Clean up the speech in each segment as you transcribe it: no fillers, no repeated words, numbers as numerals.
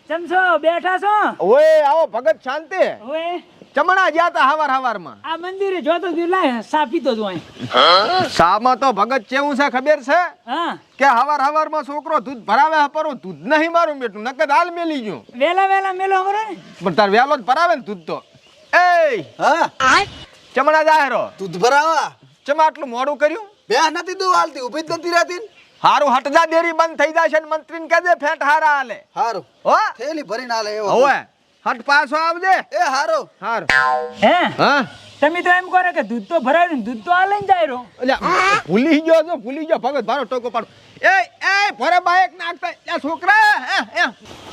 કેમ છો? બેઠા છો? ઓય આવો ભગત શાંતિ. ઓય ચમણા ગયા તા હવારમાં. આ મંદિરે જોતો લાય સા પીતો તો અહીં. સામાં તો ભગત કેવું છે ખબર છે? હા કે હવારમાં છોકરો દૂધ ભરાવે પર દૂધ નહીં મારું બેટું નકદ હાલ મેલી ગયું. વેલા મેલો ખબર ને? પણ તાર વેલો જ ભરાવે ને દૂધ તો. એ હા ચમણા જાહેરો દૂધ ભરાવા ચમા આટલું મોડું કર્યું? બે નથી દૂધ હાલતી ઊભી જ નથી રહેતી હારું હટજા દેરી બંધ થઈ જશે ને મંત્રીને કહેજે ફેટ હારા હાલે. હારું હો થેલી ભરીને હાલે એવો હવે હટ પાછો આવજે. એ હારું હારું. હે હા તમે તો એમ કરો કે દૂધ તો ભરાય ને દૂધ તો આ લઈને જાય રો. એટલે ભૂલી ગયો ભગત ભારો ટોકો પાડો. એ ભરે બાઈક નાખતા એ છોકરા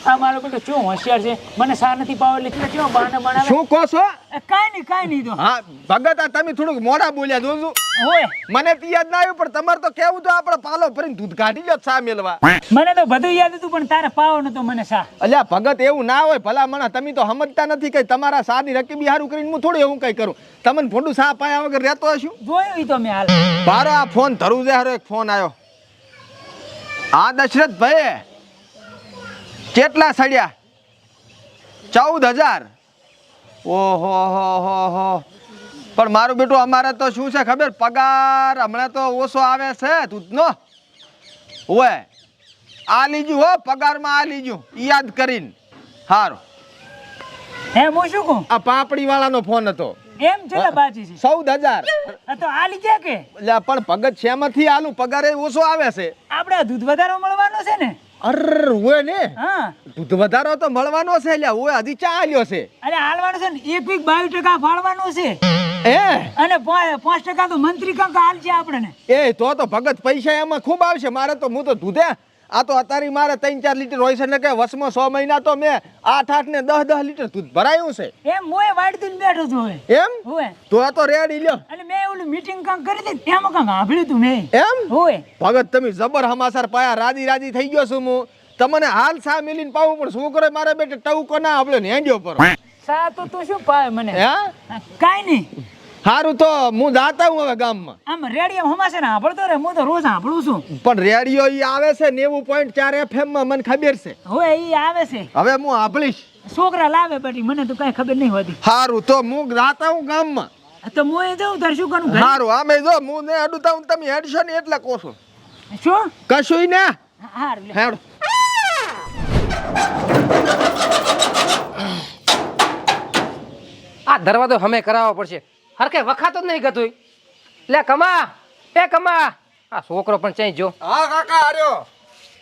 આ મારો બેટો ચો હોશિયાર છે, મને સા નથી પાવ એટલે ચો બાને બનાવે. શું કહો છો? કાઈ નહીં તો. હા ભગત આ તમે થોડુંક મોડા બોલ્યા જોજો. ઓય મને તો યાદ ના આવ્યું પણ તમારે તો કેવું તો આપણે પાલો ભરીને દૂધ કાઢી લો સા મેલવા. મને તો બધું યાદ હતું પણ તારે પાવો નતો મને સા. અલ્યા ભગત એવું ના હોય ભલા મણા તમે તો સમજતા નથી કે તમારા સાની રકીબી હારું કરીને હું થોડું એવું કઈ કરું. તમને ફોટું સા પાયા વગર રહેતો હશું? જોયું ઈ તો મેં હાલ. બારો આ ફોન ધરું છે હારો એક ફોન આવ્યો. હા દશરથ ભાઈ કેટલા સડ્યા? 14,000. ઓહો હો પણ મારું બેટું અમારે તો શું છે ખબર પગાર હમણાં તો ઓછો આવે છે દૂધનો. ઓય આ લીજું હો પગારમાં આ લીજું યાદ કરીને. હારું હે હું શું કહું? આ પાપડી વાળાનો ફોન હતો. એમ છે બાજી છે 14,000. આ તો આ લીધે કે એટલે પણ ભગત શેમાંથી આલું પગાર ઓછો આવે છે. આપણે દૂધ વધારો મળવાનો છે ને? અર હોય ને હા દૂધ વધારો તો મળવાનો છે એટલે હોય હજી ચા આલ્યો છે. અરે હાલવાનું છે ને 1 વીક 22% ફાળવાનું છે એ અને 5% તો મંત્રી કંક હાલ છે આપણે. એ તો ભગત પૈસા એમાં ખૂબ આવશે. મારે તો હું તો દૂધે આ તો અત્યારે મારે 3-4 લીટર હોય છે ને કે વર્ષમાં 6 મહિના તો મેં 8 ને 10 લીટર દૂધ ભરાયું છે. એમ મોય વાડતીને બેઠો છું હવે. એમ હોય તો આ તો રેડી લ્યો. અને મેં ઓલી મીટિંગ કંક કરી હતી એમાં કંક સાંભળ્યું તું મેં. એમ હોય ભગત તમે જબર હમાસર પાયા રાજી થઈ ગયો છું હું. તમને હાલ સા મિલીને પાવું પણ છોકરો મારે બેટે ટવકો ના આપડે ને હેંડ્યો પર. સા તો તું શું પાય મને? હે કાઈ નહીં. હારું તો હું જાતા હું હવે ગામમાં. આમ રેડિયો હમાશે ને સાંભળતો રે હું તો રોજ સાંભળું છું. પણ રેડિયો ઈ આવે છે 90.4 FM માં મને ખબર છે. હોય ઈ આવે છે. હવે હું સાંભળીશ. છોકરા લાવે બટી મને તો કઈ ખબર નહીં હોતી. હારું તો હું જાતા હું ગામમાં. તો મોય જાઉં તાર શું કરું? હારું આમે જો હું ને અડુતા હું તમે હેડશો ને એટલે કહો છો. શું કશુંય ને હારું લે. હેડ. આ દરવાજો હમે કરાવવો પડશે. હરકે વખાતો જ નહીં ગતું. લે કમા આ છોકરો પણ ચાઈ જો. હા કાકા આર્યો.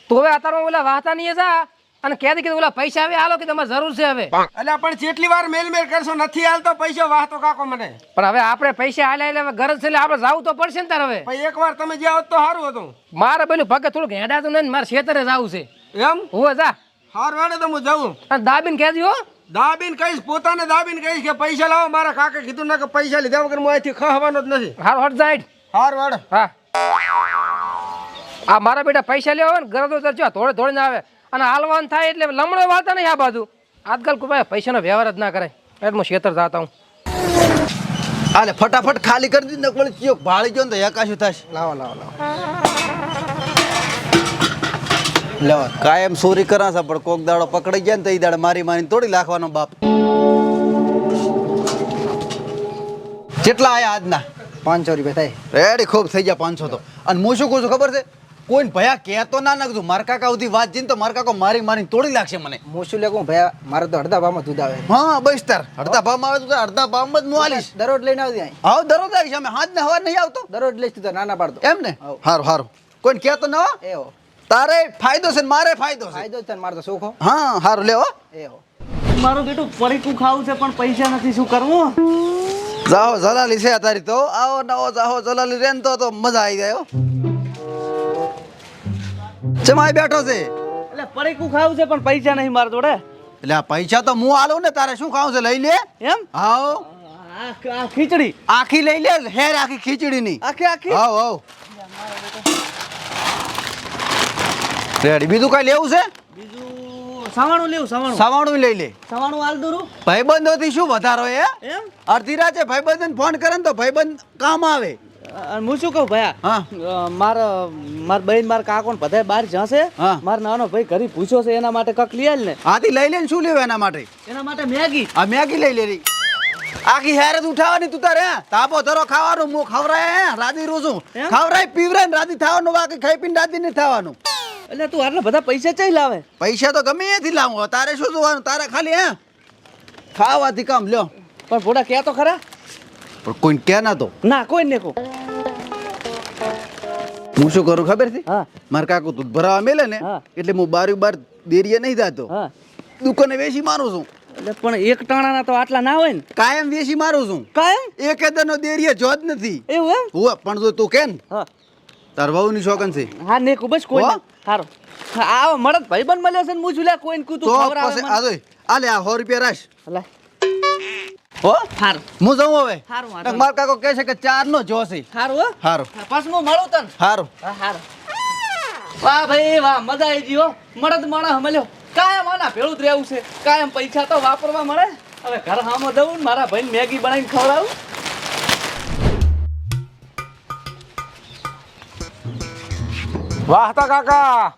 તું હવે અત્યારમાં ઓલા વાહતા નહીં જા અને કહેતી કે ઓલા પૈસા આવે હાલો કે તમારે જરૂર છે હવે. અલ્યા પણ જેટલી વાર મેલ કરશો નથી હાલતો પૈસા વાહતો કાકો મને. પણ હવે આપણે પૈસા હાલે એટલે હવે ગરજ છે એટલે આપણે જાવું તો પડશે ને તાર હવે. ભાઈ એકવાર તમે જ્યાં હોત તો સારું હતું. મારે પેલું ભગત થોડુંક હેડાતું નહીં મારે ખેતરે જવું છે. એમ હું જા હાર વાડે તો હું જાઉં. અને દાબીને કહેજો હો. દાબીન કહીશ પોતાને દાબીન કહીશ કે પૈસા લાવો. મારા કાકે કીધું ના કે પૈસા લીધા વગર હું અહીંથી ખવાનો જ નથી. હારો હટ જાય. હાર વાડ. હા આ મારા બેટા પૈસા લેવા ને ગરદો ચર્ચા થોડે ના આવે અને હાલવાન થાય એટલે લમણો વાળતા નહીં આ બાજુ. આજકાલ કોઈ પૈસાનો વ્યવહાર જ ના કરાય એટલે હું ખેતર જાતા હું. હાલે ફટાફટ ખાલી કરી દીધી નકળ ચિયો ભાળી ગયો ને તો એકાશું થશે. લાવો લેવા કાયમ ચોરી કરા છે પણ કોક દાડો પકડાઈ ગયા ને તો એ દાડે મારીને તોડી નાખવાનો બાપ. કેટલા આયા આજના? 500 રૂપિયા થાય. રેડી ખૂબ થઈ ગયા 500 તો. અને હું શું કહું છું ખબર છે કોઈને ભયા કહેતો ના નાખજો. મારા કાકા સુધી વાત જઈને તો મારા કાકો મારીને તોડી નાખશે મને. હું શું લેવું ભયા મારે તો અડધા ભાવમાં દૂધ આવે. હા બસ તાર અડધા ભાવમાં આવે તો અડધા ભાવમાં જ હું આલીશ. દરરોજ લઈને આવતી અહીં. હા દરરોજ આવીશ. અમે હાથ ને હવાર નહીં આવતો. દરરોજ લઈશ તું તો નાના પાડતો એમ ને હારું કોઈને કહેતો ન હો. એવો તારે ફાયદો છે ને મારે ફાયદો છે. ફાયદો છે મારે તો સુખો. હા હારું લેવો. એવો મારું બેટું પરીકું ખાવું છે પણ પૈસા નથી શું કરવું? જાઓ જલાલી છે તારી તો આવો નવો જાઓ જલાલી રેન તો મજા આવી જાય. ચમાઈ બેઠો છે એટલે પરીકું ખાવું છે પણ પૈસા નહીં મારા જોડે. એટલે આ પૈસા તો હું આલું ને તારે શું ખાવું છે લઈ લે. એમ આવો આ ખીચડી આખી લઈ લે હેર આખી ખીચડી ની આખી આવ રેડી. બીજું કઈ લેવું છે? બીજું સવાણું લેવું. સવાણું લઈ લે. સવાણું હાલ દોરું. ભાઈબંધો થી શું વધારો હે? એમ અડધી રાતે ભાઈબંધ ફોન કરે ને તો ભાઈબંધ કામ આવે. અને હું શું કહું ભયા હા. મારા બહેન મારા કાકો ને બધા બહાર જશે હા. મારો નાનો ભાઈ ઘરે પૂછ્યો છે એના માટે કક લઈ આલ ને હાથી લઈ લઈને શું લેવું એના માટે એના માટે મેગી આ મેગી લઈ લે રી આખી હેર જ ઉઠાવવાની તું તારે હે? તાપો ધરો ખાવાનું હું ખવરાય હે રાધી રોજું એમ? ખવરાય પીવરાય ને રાધી થવાનું બાકી ખાઈ પીને રાધી નહીં થવાનું એટલે તું આટલા બધા પૈસા ચઈ લાવે પૈસા તો ગમે એથી લાવું તારે શું જોવાનું તારે ખાલી હે ખાવાથી કામ લ્યો પણ ભોડા ક્યાં તો ખરા પણ કોઈને કે ના તો ના કોઈ ને કહો હું શું કરું ખબર છે હા. મારા કાકુ દૂધ ભરાવા મેલે ને હા. એટલે હું બાર દેરીએ નહીં જાતો હા દુકાને વેચી મારું છું એટલે પણ એક ટાણાના તો આટલા ના હોય ને કાયમ વેચી મારું છું કાયમ એક એદરનો દેરીએ જો જ નથી એવું એમ હું પણ જો તું કેન હા તાર વહુની શોખન છે હા ને બસ કોઈ હો? ના સારું આવો મળત ભાઈ બંધ મળ્યો છે ને હું લે કોઈને કૂતું તો ખવડાવે પછી મને. આ જોઈ આ લે આ 100 રૂપિયા રાખ લે હો સારું હું જાઉં હવે સારું, વાંધો નકર મારા કાકો કહે છે કે 4 નો જોશે સારું હો હારું પાછું હું મળું તને હારું હા સારું વાહ ભાઈ વાહ મજા આવી ગઈ હો મળદ માણસ મળ્યો કાયમ આના ભેળું જ રહેવું છે કાયમ પૈસા તો વાપરવા મળે હવે ઘર સામો દઉં ને મારા ભાઈને મેગી બનાવીને ખવડાવું વાહ તા કાકા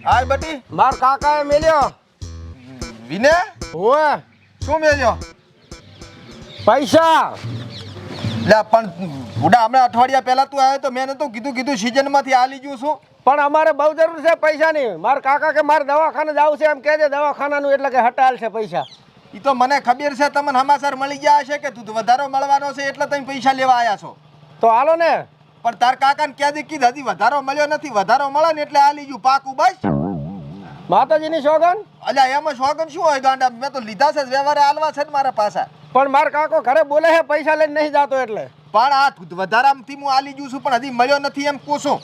હાય બટી માર કાકાએ મેલ્યો વિને ઓએ શું મેલ્યો પૈસા લે પણ બુડા હમણાં અઠવાડિયા પહેલા તું આવ્યો તો મેં તો કીધું સીઝન માંથી આલી ગયું છું પણ અમારે બહુ જરૂર છે પૈસાની માર કાકા કે મારે દવાખાને જવું છે એમ કહે છે દવાખાનાનું એટલે કે હટાલ છે પૈસા ઈ તો મને ખબર છે તમને સમાચાર મળી ગયા હશે કે તું વધારો મળવાનો છે એટલે તમે પૈસા લેવા આયા છો તો હાલો ને પણ તાર કાકાને ક્યાં દી કીધું હજી વધારો મળ્યો નથી વધારો મળે ને એટલે આલી ગયું પાકું બસ માતાજીની સોગન અલ્યા એમાં શોખન શું હોય ગાંડા મેં તો લીધા છે જ વ્યવહારે આલવા છે ને મારા પાસા પણ માર કાકો ઘરે બોલે છે પૈસા લઈને નહીં જાતો એટલે પણ આ વધારામાંથી હું આલી ગયું છું પણ હજી મળ્યો નથી એમ કોશો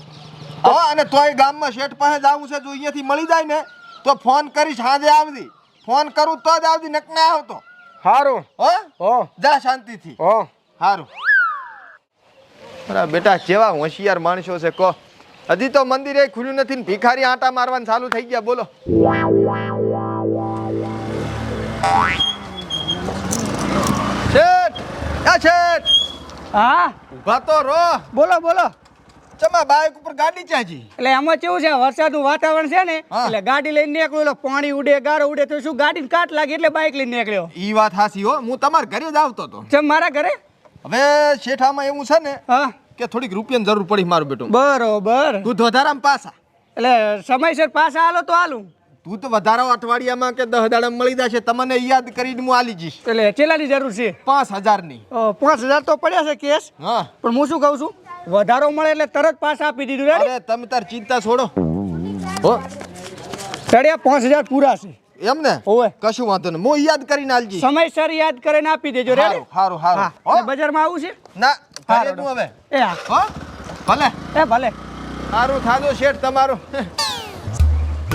હા અને તોય ગામમાં શેઠ પાસે જવું છે જો અહીંયાથી મળી જાય ને તો ફોન કરીશ સાંજે આવતી ફોન કરું તો જ આવતી નક ના આવતો સારું હો હો જા શાંતિથી હો સારું બેટા કેવા હોશિયાર માણસો છે કહો હજી તો મંદિરે ખુલ્યું નથી ને ભિખારી આંટા મારવાનું ચાલુ થઈ ગયા બોલો શેઠ હા ઊભા તો રો બોલો બોલો ચમા બાઈક ઉપર ગાડી ચાજી એટલે આમાં કેવું છે વરસાદનું વાતાવરણ છે ને હા. એટલે ગાડી લઈને નીકળ્યો એટલે પાણી ઉડે ગારો ઉડે તો શું ગાડીને કાટ લાગે એટલે બાઇક લઈને નીકળ્યો ઈ વાત હાસી હો હું તમારા ઘરે જ આવતો હતો ચમ મારા ઘરે હવે શેઠામાં એવું છે ને હા કે થોડીક રૂપિયાની જરૂર પડી મારું બેટું બરોબર દૂધ વધારામાં પાસા એટલે સમયસર પાછા હાલો તો હાલું દૂધ વધારો અઠવાડિયામાં કે 10 દાડામાં મળી જશે તમને યાદ કરીને હું આલી જઈશ એટલે ચેલાની જરૂર છે 5000 ની 5000 તો પડ્યા છે કેસ હા પણ હું શું કહું છું વધારો મળે એટલે તરત પાછા આપી દીધું રેડી અરે તમે તાર ચિંતા છોડો હો ચડ્યા 5000 પૂરા છે એમ ને ઓવે કશું વાંધો નહીં હું યાદ કરીને આલજી સમયસર યાદ કરીને આપી દેજો રેડી હારું હારું હા હારું એટલે બજારમાં આવું છે ના ઘરે તું હવે એ હા હો ભલે એ ભલે સારું થાજો શેઠ તમારું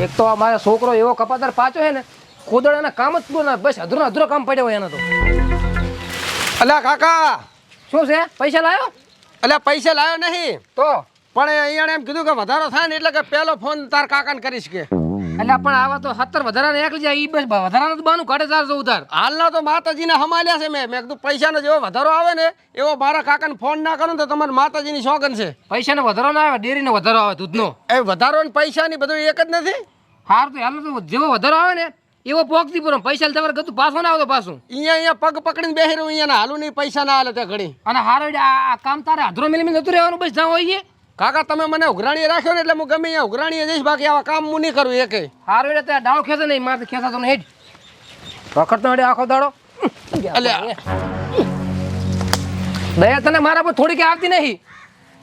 એક તો આ મારો છોકરો એવો કપાતર પાછો છે ને કોદળાના કામ જ પૂરું ના બસ અધૂરો કામ પડ્યો હોય એનો તો અલ્યા કાકા શું છે પૈસા લાયો અલ્યા પૈસા લાવ્યો નહીં તો પણ અહીંયા એમ કીધું કે વધારો થાય ને એટલે કે પહેલો ફોન તાર કાકાને કરીશ કે એટલે પણ આવા તો 70 વધારાને એકલી જાય ઈ બસ વધારાનું તો બાનું કાઢે 400 ઉધાર હાલના તો માતાજીને હમાલ્યા છે મેં કીધું પૈસાનો જેવો વધારો આવે ને એવો મારા કાકાને ફોન ના કરું તો તમારે માતાજીની શોખન છે પૈસાનો વધારો ના આવે ડેરીનો વધારો આવે દૂધનો એ વધારો ને પૈસાની બધું એક જ નથી હાર તો હાલ તો જેવો વધારો આવે ને એવો પોકતી પૂરો પૈસા તમારે ગતું પાછો ના આવતો પાછું અહીંયા પગ પકડીને બેહી રહ્યું અહીંયા હાલું નહીં પૈસા ના હાલે ત્યાં ઘડી અને હારો આ કામ તારે અધરો મિલી જતું રહેવાનું બસ જ્યાં હોય કાકા તમે મને ઉઘરાણીએ રાખ્યો ને એટલે હું ગમે અહીંયા ઉઘરાણીએ જઈશ બાકી આવા કામ હું નહીં કરું એકે હારો એટલે ત્યાં ડાળો ખેંચે નહીં મારે ખેંચાતો ને હેડ વખત નો આખો દાડો અલ્યા દયા તને મારા પર થોડી કે આવતી નહીં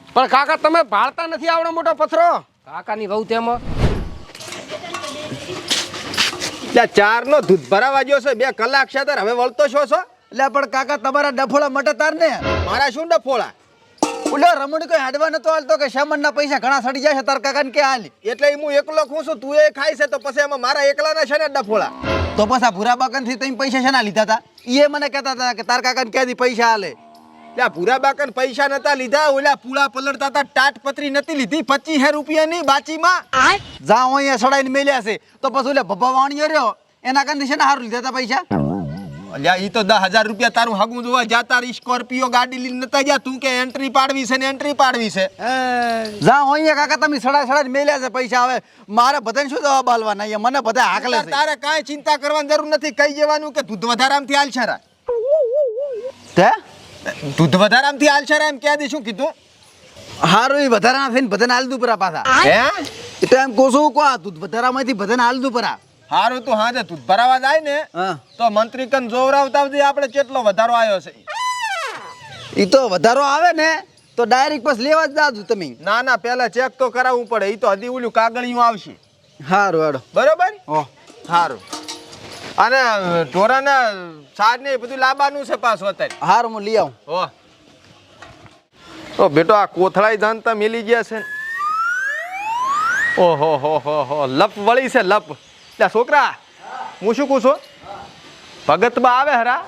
પણ કાકા તમે ભાળતા નથી આવડો મોટો પથરો કાકાની વહુ તેમાં ત્યાં 4 નો દૂધ ભરાવા ગયો છે 2 કલાક છે તાર હવે વળતો છો એટલે પણ કાકા તમારા ડફોળા મટે તાર ને મારા શું ડફોળા ઓલો રમણી કોઈ હાડવા નતો હાલતો કે શામનના પૈસા ઘણા સડી જાય છે તાર કાકાને કે હાલી એટલે હું એકલો ખું છું તું એ ખાય છે તો પછી એમાં મારા એકલાના છે ને ડફોળા તો પછી આ ભૂરા બાકન થી તમે પૈસા શેના લીધા હતા એ મને કહેતા હતા કે તાર કાકાને ક્યાંથી પૈસા હાલે એટલે ભૂરા બાકન પૈસા નતા લીધા ઓલા પૂળા પલળતા હતા ટાટ પતરી નથી લીધી 25 રૂપિયાની બાચીમાં જાઓ અહીંયા સડાઈને મેલ્યા છે તો પછી ઓલા ભભા વાણીયો રહ્યો એના કારણે છે ને હારું લીધા હતા પૈસા અલ્યા ઈ તો 10,000 રૂપિયા તારું હગું જોવા જા તારી સ્કોર્પિયો ગાડી લઈને નતા જા તું કે એન્ટ્રી પાડવી છે ને એન્ટ્રી પાડવી છે જા હોઈએ કાકા તમે સડા મેલ્યા છે પૈસા હવે મારે બધાને શું જવાબ આલવાના અહીંયા મને બધા હાકલે છે તારે કાંઈ ચિંતા કરવાની જરૂર નથી કહી જવાનું કે દૂધ વધારામથી હાલ છે તે દૂધ વધારામથી હાલ છે એમ કહી દે શું કીધું હારું એ વધારાના થઈને બધાને હાલ દઉં પરા પાછા હે એ તો એમ કહું છું કો દૂધ વધારામાંથી બધાને હાલ દઉં પરા હારું તું હાજે દૂધ ભરાવા જાય ને હા તો મંત્રી કન જોવરાવતા આપણે કેટલો વધારો આવ્યો છે એ તો વધારો આવે ને તો ડાયરેક્ટ બસ લેવા જ જાજો તમે ના ના પહેલા ચેક તો કરાવવું પડે ઈ તો હજી ઓલું કાગળિયું આવશે હારું હેડો બરોબર ઓહ સારું અને ઢોરાના સાર ને બધું લાવવાનું છે પાછું અત્યારે હારું હું લઈ આવું હો તો બેટો આ કોથળાઈ જાણતા મિલી ગયા છે ઓહો હો લપ વળી છે લપ લે છોકરા હું શું કહું છું ભગતમાં આવે હરા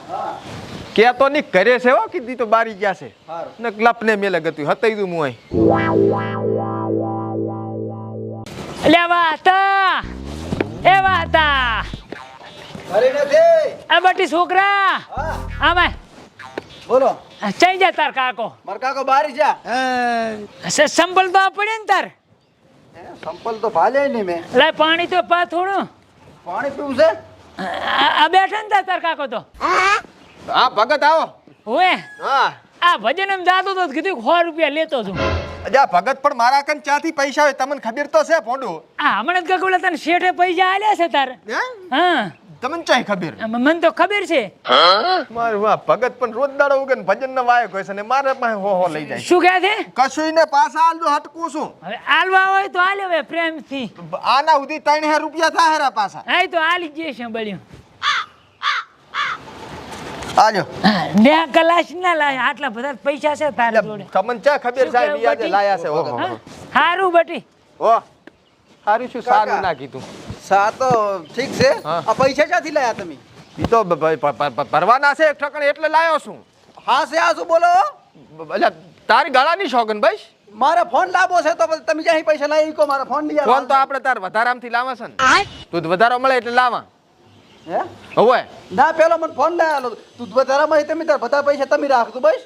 કે તો ની ઘરે છે હો કીધી તો બારી ગયા છે ને લપ ને મેલે ગતું હતઈ દઉં હું અહીં લે વાતા એ વાતા ઘરે નથી આ બટી છોકરા આમાં બોલો ચઈ જા તાર કાકો માર કાકો બારી જા સંભળ તો પડે ને તાર સંપલ તો ભાલે નહીં મેં લે પાણી તો પા થોડું પાણી પીવું છે આ બેઠા ને તાર કાકો તો હા ભગત આવો ઓએ હા આ ભજન એમ જાતો તો કીધું 100 રૂપિયા લેતો છું અજા ભગત પણ મારા કન ચાથી પૈસા હોય તમને ખબર તો છે પોડું આ હમણાં જ ગગોલા તને શેઠે પૈસા આલ્યા છે તાર હે હા તમને ચાય ખબર મને તો ખબર છે મારું વાહ ભગત પણ રોજ દાડો ઉગન ભજન ના વાયક હોય છે ને મારે પાસે હો લઈ જાય શું કહે છે કશું ને પાછા આલજો હટકું છું હવે આલવા હોય તો આલે હવે પ્રેમથી આના સુધી 3000 રૂપિયા થાય હેરા પાછા હા તો આલી જ છે બળ્યું આજો ને કલાશ ના લાય આટલા બધા પૈસા છે તારે જોડે તમને ચા ખબર સાહેબ શું યાદ કહેવું લાયા છે ઓહો હા? હારું બટી ઓ સારું શું સારું ના કીધું સા તો ઠીક છે હા. આ પૈસા ક્યાંથી લાયા તમે ઈ તો ભરવાના છે એક ઠકણે એટલે લાયો છું હા છે આ શું બોલો એટલે તારી ગાળાની શોગન ભાઈ મારે ફોન લાવો છે તો પછી તમે જ્યાં પૈસા લાવી કો મારા ફોન લઈ ફોન તો આપણે તાર વધારામથી લાવા છે ને દૂધ વધારો મળે એટલે લાવા હે હવે ના પેલો મને ફોન લાવેલો તું વધારામાં તમે તાર બધા પૈસા તમે રાખજો બસ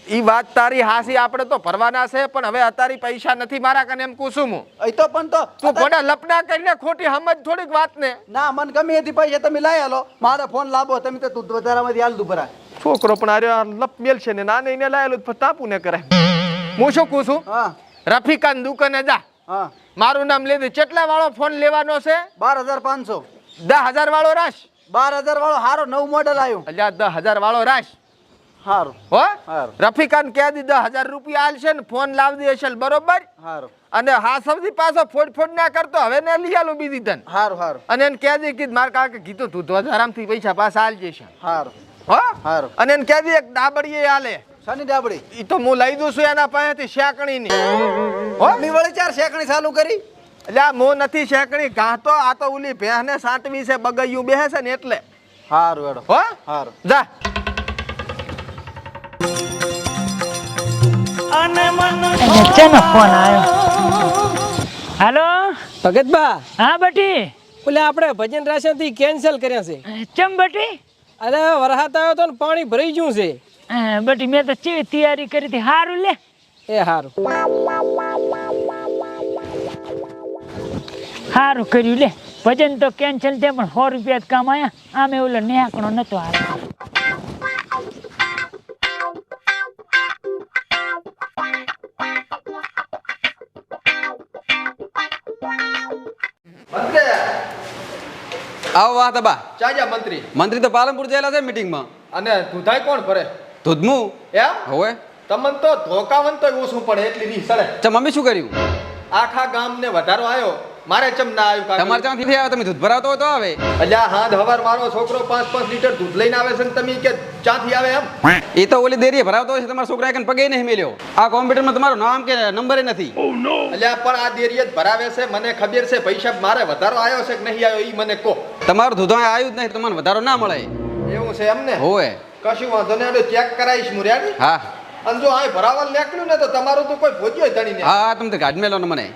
ઈ વાત તારી હાસી આપણે તો ભરવાના છે પણ હવે અત્યારે પૈસા નથી મારા કને એમ કુસુમ અહીં તો પણ તો તું ભોડા લપડા કરીને ખોટી સમજ થોડીક વાત ને ના મને ગમે એથી પૈસા તમે લઈ આલો મારે ફોન લાવો તમે તો તું વધારામાંથી હાલ દું ભરા છોકરો પણ આર્યો લપ મેલ છે ને નાને એને લાયેલું તાપુ ને કરે હું શું કહું છું હા રફીકાન દુકાને જા હા મારું નામ લેજે કેટલા વાળો ફોન લેવાનો છે 12,500 10,000 વાળો રાશ 12,000 વાળો હારો નવું મોડેલ આવ્યું અલ્યા 10,000 વાળો રાશ હારું હો હારું. રફીકાન કહે દી 10,000 રૂપિયા આલશે ને ફોન લાવી દેશે બરોબર હારું અને હા સૌથી પાછો ફોડ ના કરતો હવે ને લઈ આલું બીજી ધન હારું હારું અને એને કહે દી કે મારા કાકે કીધું તું તો આરામથી પૈસા પાછા આલ જશે હારું હો હારું. અને એને કહે દી એક ડાબડીએ આલે શાની ડાબડી ઈ તો હું લઈ દઉં છું એના પાસેથી શેકણી ની હો મી વળી ચાર શેકણી ચાલુ કરી એટલે આ મો નથી શેકણી ઘા તો આ તો ઓલી ભેંસને સાંટવી છે બગૈયું બેસે છે ને એટલે હારું હેડો હો હારું જા ચેનો ફોન આવ્યો હાલો ભગતબા હા બટી ઓલે આપણે ભજન રાશનથી કેન્સલ કર્યા છે ચમ બટી અરે વરસાદ આવ્યો તો ને પાણી ભરાઈ ગયું છે બટી મેં તો ચેવી તૈયારી કરી હતી હારું લે એ હારું હારું કર્યું લે ભજન તો કેન્સલ થયા પણ 100 રૂપિયા જ કામ આયા આમે ઓલો નેહાકણો નતો હારો આવો વાત બા ચાજા મંત્રી મંત્રી તો પાલનપુર ગયેલા છે મીટિંગમાં અને દુધાઈ કોણ ભરે ધૂધમું એમ હોવે તમને તો ધોકાવન તો ઓછું પડે એટલી રી સડે તો મમ્મી શું કર્યું આખા ગામને વધારો આવ્યો મારે ચમ ના આવ્યું કાકા તમારે ત્યાંથી આવ્યા તમે દૂધ ભરાવતો હોય તો આવે અલ્યા હાથ હવાર મારો છોકરો 5-5 લીટર દૂધ લઈને આવે છે ને તમે કે ચાથી આવે એમ એ તો ઓલી દેરીએ ભરાવતો હોય છે તમારા છોકરા કને પગે નહીં મેલ્યો આ કોમ્પ્યુટરમાં તમારું નામ કે નંબર નથી અલ્યા પણ આ દેરીએ જ ભરાવે છે મને ખબર છે પૈસા મારે વધારો આવ્યો છે કે નહીં આવ્યો ઈ મને કહો તમારું દૂધ અહીં આવ્યું જ નહીં તમને વધારો ના મળે એવું છે એમને હોવે કશું વાંધો નહીં ચેક કરાવીશ મુર્યાની હા અને જો આ ભરાવા નીકળ્યું ને તો તમારું તો કોઈ ભોજ્યો ધણીને હા હા તમે તો ગાડી મેલો ને મને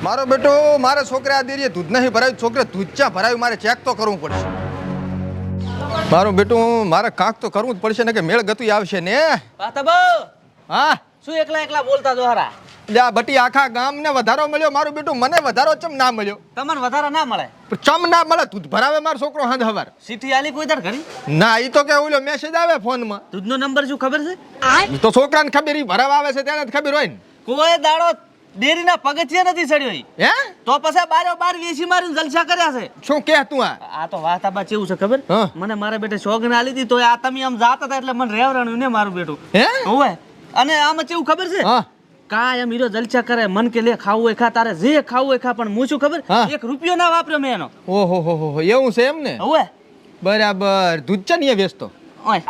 મારો બેટો મારા છોકરા આ દેરીએ દૂધ નહીં ભરાયું છોકરે દૂધ ચા ભરાયું મારે ચેક તો કરવું પડશે મારું બેટું મારે કાંક તો કરવું જ પડશે ને કે મેળ ગતું આવશે ને. હા શું એકલા એકલા બોલતા જો હારા લ્યા બટી આખા ગામને વધારો મળ્યો મારું બેટું મને વધારો ચમ ના મળ્યો. તમને વધારે ના મળે ચમ ના મળે દૂધ ભરાવે મારો છોકરો હાંજ હવાર. સીટી આલી કોઈ દર ઘરી ના ઈ તો કે ઓલો મેસેજ આવે ફોનમાં. દૂધનો નંબર શું ખબર છે ઈ તો છોકરાને ખબર ઈ ભરાવા આવે છે તેને જ ખબર હોય ને. કોઈ દાડો ડેરીના પગથિયે નથી ચડ્યો ઈ. હે તો પછી બાર વેસી મારીને જલસા કર્યા છે. શું કે તું આ આ તો વાત આબા કેવું છે ખબર હા. મને મારા બેટે સોગન આલી હતી તો આ તમે આમ જાતા હતા એટલે મને રેવરાણું ને મારું બેટું હે હોવે અને આમાં કેવું ખબર છે હા કાયમ હીરો જલસા કરે મન કે લે ખાવું હોય ખા તારે જે ખાવું હોય ખા પણ હું શું ખબર હા. 1 રૂપિયો ના વાપર્યો મેં એનો ઓહો હો હો એવું છે એમ ને. હોવે બરાબર દૂધ છે ને એ વેચતો ઓય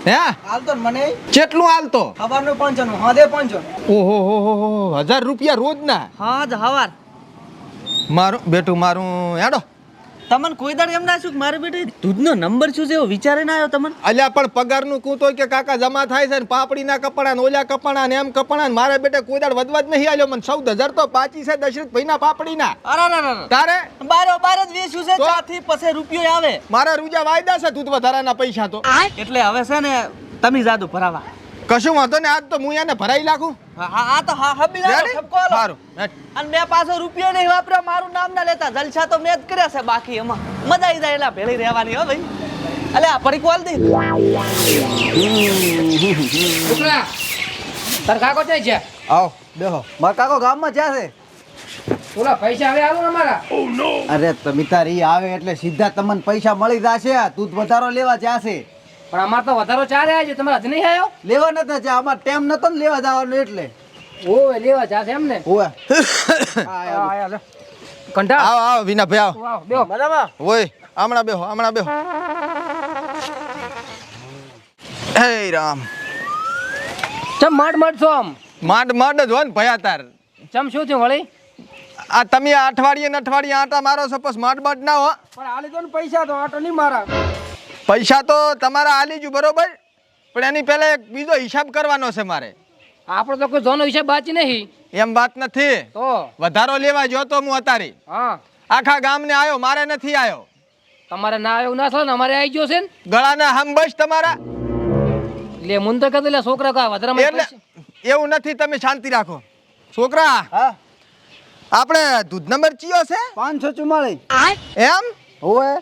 હે હાલ તો મને કેટલું હાલતો ખબરનું 500 હાદે 500 ઓહો હો હો હો 1000 રૂપિયા રોજ ના. હા જ હવાર મારું બેટું મારું હેડો તમને કોઈ દાડ એમ ના શું કે મારે બેટે દૂધનો નંબર શું છે એવો વિચારે ના આવ્યો તમને અલ્યા પણ પગારનું કું તો કે કાકા જમા થાય છે ને પાપડીના કપડા ને ઓલા કપડા ને એમ કપડા ને મારે બેટે કોઈ દાડ વધવા જ નહીં આલ્યો મને 14000 તો પાચી છે દશરથભાઈના પાપડીના. અરે તારે બારો બાર જ વેચ્યું છે તો? ચાથી પછી રૂપિયો આવે મારા રૂજા વાયદા છે દૂધ વધારાના પૈસા તો એટલે હવે છે ને તમે જાદુ ભરાવા કશું વાંધો ને આજ તો હું એને ભરાઈ નાખું. આ તો હબી ના Ready? ઠપકો આલો. સારું હેડ. અને મેં પાછો રૂપિયો નહીં વાપર્યો મારું નામ ના લેતા જલસા તો મેં જ કર્યા છે બાકી એમાં મજા આવી જાય એલા ભેળી રહેવાની હો ભાઈ અલે આ પડી કોલ દે છોકરા તાર કાકો જાય છે આવો બેહો મારા કાકો ગામમાં જ્યાં છે. ઓલા પૈસા હવે આલો ને અમારા અરે તમે તારી આવે એટલે સીધા તમને પૈસા મળી જશે. દૂધ વધારો લેવા જ્યાં છે. પણ અમાર તો વધારો ચાલે છે તમારે હજી નહીં આવ્યો લેવા નતા જ્યાં અમાર ટાઈમ નતો ને લેવા જવાનો એટલે ઓય લેવા જાશે એમ ને ઓય આયા લે કંઠા આવો આવો વિના ભાઈ આવો. આવો બેહો બરાબર ઓય હમણાં બેહો હે રામ ચમ માંડ છો આમ માંડ જ હોય ને ભયા તાર. ચમ શું થયું વળી આ તમે આ અઠવાડિયે ને અઠવાડિયે આટા મારો છો પછી માંડ ના હો. પણ હાલી તો ને પૈસા તો આટો નહીં મારા. પૈસા તો તમારા આલી જ બરોબર પણ એની પહેલા એક બીજો હિસાબ કરવાનો છે મારે. આપણો તો કોઈ જોનો હિસાબ બાકી નહીં એમ વાત નથી. તો વધારો લેવા જો તો હું અતારી હા આખા ગામને આવ્યો મારે નથી આવ્યો. તમારે ના આવ્યું ના થાય ને અમારે આવી ગયો છે ને ગળાના હમ બસ તમારા લે મું તો કહેતો લે છોકરા કા વધારે એટલે એવું નથી તમે શાંતિ રાખો. છોકરા હા આપણે દૂધ નંબર ચિયો છે 544 એમ ઓય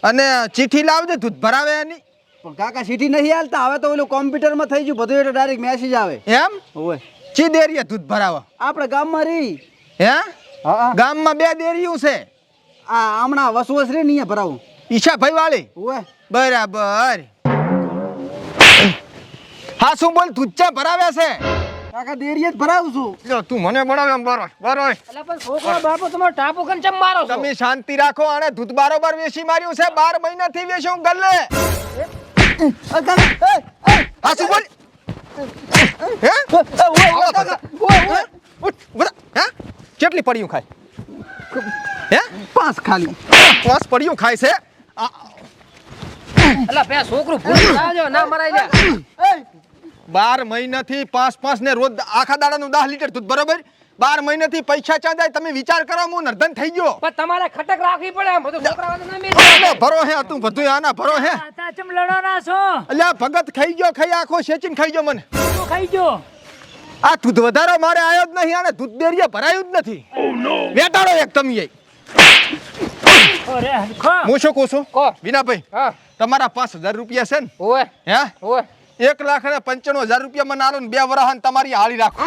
અને ચીઠી લાવજે દૂધ ભરાવે એની. પણ કાકા સીટી નહીં હાલતા. હવે તો ઓલું કોમ્પ્યુટરમાં થઈ ગયું બધું એટલે ડાયરેક્ટ મેસેજ આવે. એમ ઓય ચી ડેરીએ દૂધ ભરાવો આપણે ગામમાં રહી. હે હા ગામમાં 2 ડેરીયું છે આ હમણાં વસવસ રે નહીં ભરાવું. ઈશાભાઈ વાળી ઓય બરાબર. હા શું બોલ દૂધ ચા ભરાવે છે કાકા ડેરીએ જ ભરાવું છું. જો તું મને બનાવે એમ બરો એટલે પણ છોકરો બાપો તમારો ટાપો કન ચમ મારો છો તમે શાંતિ રાખો અને દૂધ બારોબાર વેચી માર્યું છે 12 મહિનાથી વેચું ગલ્લે. હા શું બોલ હે ઉઠ, ઉઠ, હે કેટલી પડિયું ખાય હે 5 ખાલી. 5 પડિયું ખાય છે એટલે પે છોકરું ભૂલી જાજો ના મરાઈ લે 12 મહિનાથી 5 ને રોજ આખા દાડાનું 10 લીટર દૂધ બરોબર 12 મહિનાથી પૈસા ચા જાય તમે વિચાર કરો હું નર્ધન થઈ ગયો. પણ તમારે ખટક રાખવી પડે આમ બધું છોકરાઓને ના મેલ આના ભરો હે તું બધું આના ભરો હે તા ચમ લડો ના છો અલ્યા ભગત ખાઈ ગયો ખાઈ આખો સેચીને ખાઈ ગયો મને. શું ખાઈ ગયો આ દૂધ વધારો મારે આવ્યો જ નહીં અને દૂધ ડેરીએ ભરાયું જ નથી. વેટાડો એક તમે અરે ખો હું શું કહું છું કો વિનાભાઈ હા તમારા 5000 રૂપિયા છે ને ઓય હે ઓય 1,95,000 રૂપિયા મને આલો ને 2 વરહ તમારી હાળી રાખો.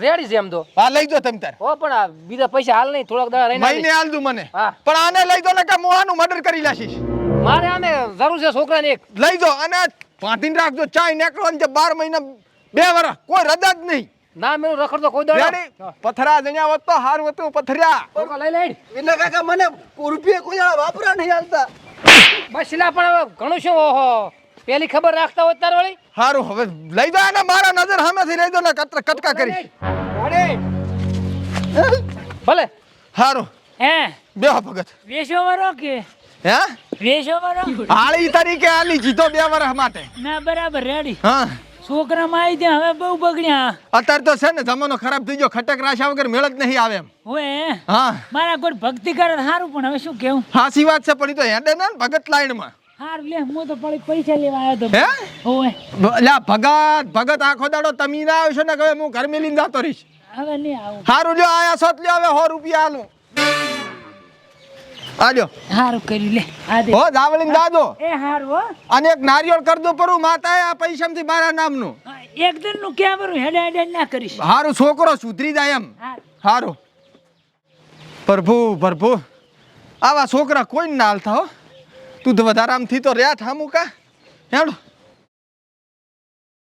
રેડી છે એમ તો હા લઈ જો તમે તાર હો પણ આ બીજા પૈસા હાલ નહીં થોડાક દાડા રહીને મહિને હાલ દઉં મને હા. પણ આને લઈ જો ને કે મોહાનું મર્ડર કરી લાશીશ. મારે આને જરૂર છે છોકરાને એક લઈ જો અને બાંધીને રાખજો ચાય નીકળો ને 12 મહિના 2 વરહ કોઈ રજા જ નહીં. ના મેનું રખડતો કોઈ દાડો રેડી પથરા જણ્યા હોત તો હારું હતું પથર્યા. છોકરા લઈ લેડ એટલે કાકા મને રૂપિયા કોઈ દાડા વાપરા નહીં હાલતા. બસ સિલા પણ હવે ઘણું શું ઓહો પેલી ખબર રાખતા હોય તાર વળી હારું હવે લઈ જો ને મારા નજર સામેથી લઈ જો ને કટકા કરી. ભલે હારું હે બેહો ભગત વેચો વાળો કે હે વેચો વાળો હાળી તરીકે આલી જીતો 2 વર્ષ માટે. ના બરાબર રેડી હા છોકરામાં આવી ત્યાં હવે બહુ બગડ્યા અત્યારે તો છે ને જમાનો ખરાબ થઈ ગયો ખટક રાશા વગર મેળ જ નહીં આવે એમ. હોય હા મારા કોઈ ભક્તિ કરે સારું પણ હવે શું કેવું હાસી વાત છે પણ ઈ તો હેડે ને ભગત લાઈનમાં હાર લે હું તો પડી પૈસા લેવા આવ્યો હે તો ઓય લ્યા ભગત આખો દાડો તમે ના આવશો ને હવે હું ઘર મેલીને જતો રહીશ હવે નહીં આવું હારું લ્યો આયા સત લ્યો હવે 100 રૂપિયા આલું આલ્યો હારું કર્યું લે આ દે હો જાવલીને દાદો એ હારું હો અને એક નારિયેળ કર દો પરું માતાએ આ પૈસામાંથી મારા નામનું એક દિન નું કેમરું હેડે હેડે ના કરીશ હારું છોકરો સુધરી જાય એમ હારું. હારું પ્રભુ આવા છોકરા કોઈ ના હાલતા હો તું તો વધારે આમથી તો રહ્યા ઠામું કા હેડો